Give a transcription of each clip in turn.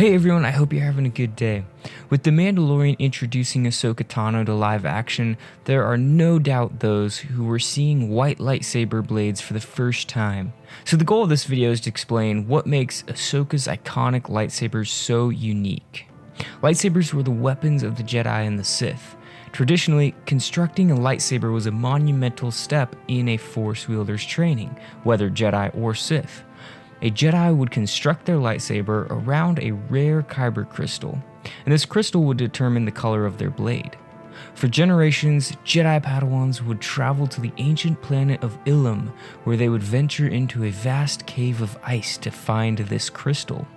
Hey everyone, I hope you're having a good day. With The Mandalorian introducing Ahsoka Tano to live action, there are no doubt those who were seeing white lightsaber blades for the first time. So the goal of this video is to explain what makes Ahsoka's iconic lightsabers so unique. Lightsabers were the weapons of the Jedi and the Sith. Traditionally, constructing a lightsaber was a monumental step in a Force wielder's training, whether Jedi or Sith. A Jedi would construct their lightsaber around a rare Kyber crystal, and this crystal would determine the color of their blade. For generations, Jedi padawans would travel to the ancient planet of Ilum, where they would venture into a vast cave of ice to find this crystal.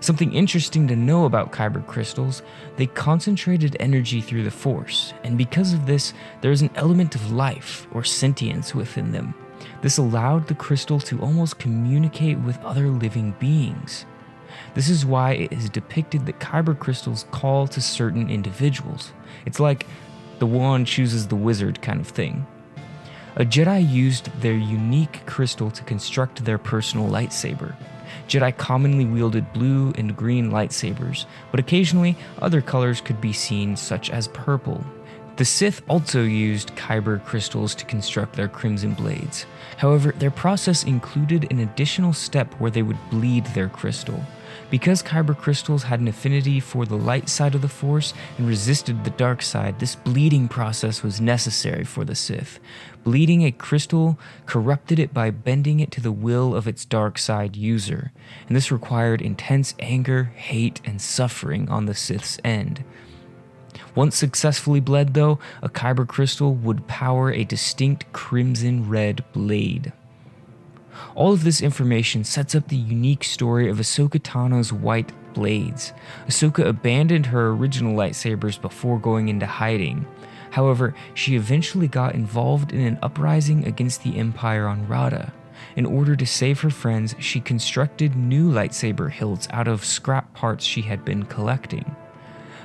Something interesting to know about Kyber crystals, they concentrated energy through the Force, and because of this, there is an element of life or sentience within them. This allowed the crystal to almost communicate with other living beings. This is why it is depicted that Kyber crystals call to certain individuals. It's like the wand chooses the wizard kind of thing. A Jedi used their unique crystal to construct their personal lightsaber. Jedi commonly wielded blue and green lightsabers, but occasionally other colors could be seen, such as purple. The Sith also used Kyber crystals to construct their crimson blades. However, their process included an additional step where they would bleed their crystal. Because Kyber crystals had an affinity for the light side of the Force and resisted the dark side, this bleeding process was necessary for the Sith. Bleeding a crystal corrupted it by bending it to the will of its dark side user, and this required intense anger, hate, and suffering on the Sith's end. Once successfully bled though, a Kyber crystal would power a distinct crimson red blade. All of this information sets up the unique story of Ahsoka Tano's white blades. Ahsoka abandoned her original lightsabers before going into hiding. However, she eventually got involved in an uprising against the Empire on Rada. In order to save her friends, she constructed new lightsaber hilts out of scrap parts she had been collecting.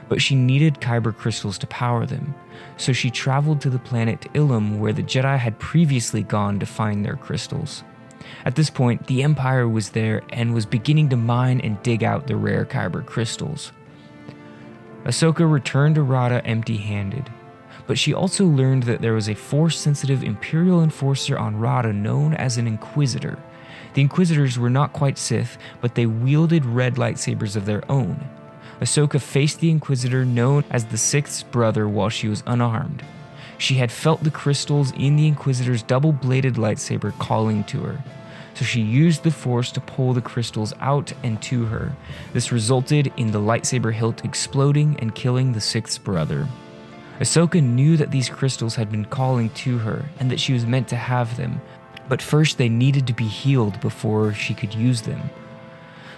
But she needed Kyber crystals to power them, so she traveled to the planet Ilum, where the Jedi had previously gone to find their crystals. At this point, the Empire was there and was beginning to mine and dig out the rare Kyber crystals. Ahsoka returned to Rada empty-handed, but she also learned that there was a Force-sensitive Imperial enforcer on Rada known as an Inquisitor. The Inquisitors were not quite Sith, but they wielded red lightsabers of their own. Ahsoka faced the Inquisitor known as the Sixth Brother while she was unarmed. She had felt the crystals in the Inquisitor's double-bladed lightsaber calling to her, so she used the Force to pull the crystals out and to her. This resulted in the lightsaber hilt exploding and killing the Sixth Brother. Ahsoka knew that these crystals had been calling to her and that she was meant to have them, but first they needed to be healed before she could use them.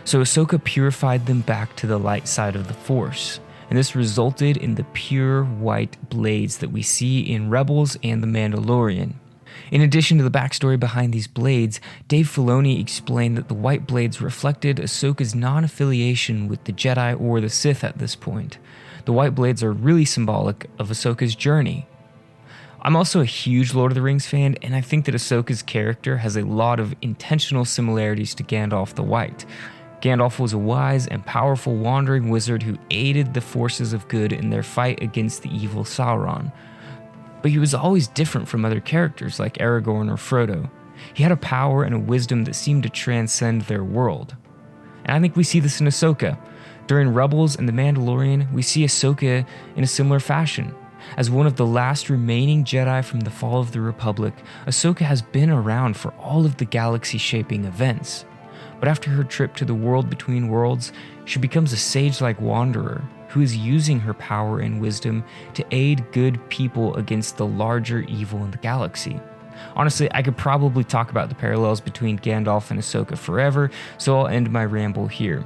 So Ahsoka purified them back to the light side of the Force, and this resulted in the pure white blades that we see in Rebels and The Mandalorian. In addition to the backstory behind these blades, Dave Filoni explained that the white blades reflected Ahsoka's non-affiliation with the Jedi or the Sith at this point. The white blades are really symbolic of Ahsoka's journey. I'm also a huge Lord of the Rings fan, and I think that Ahsoka's character has a lot of intentional similarities to Gandalf the White. Gandalf was a wise and powerful wandering wizard who aided the forces of good in their fight against the evil Sauron. But he was always different from other characters like Aragorn or Frodo. He had a power and a wisdom that seemed to transcend their world. And I think we see this in Ahsoka. During Rebels and The Mandalorian, we see Ahsoka in a similar fashion. As one of the last remaining Jedi from the fall of the Republic, Ahsoka has been around for all of the galaxy-shaping events. But after her trip to the world between worlds, she becomes a sage-like wanderer who is using her power and wisdom to aid good people against the larger evil in the galaxy. Honestly, I could probably talk about the parallels between Gandalf and Ahsoka forever, so I'll end my ramble here.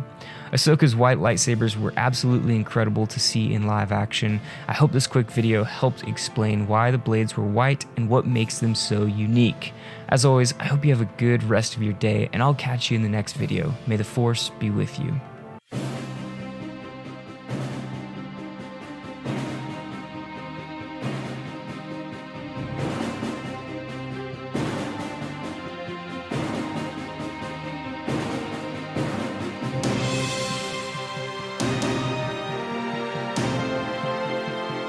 Ahsoka's white lightsabers were absolutely incredible to see in live action. I hope this quick video helped explain why the blades were white and what makes them so unique. As always, I hope you have a good rest of your day, and I'll catch you in the next video. May the Force be with you.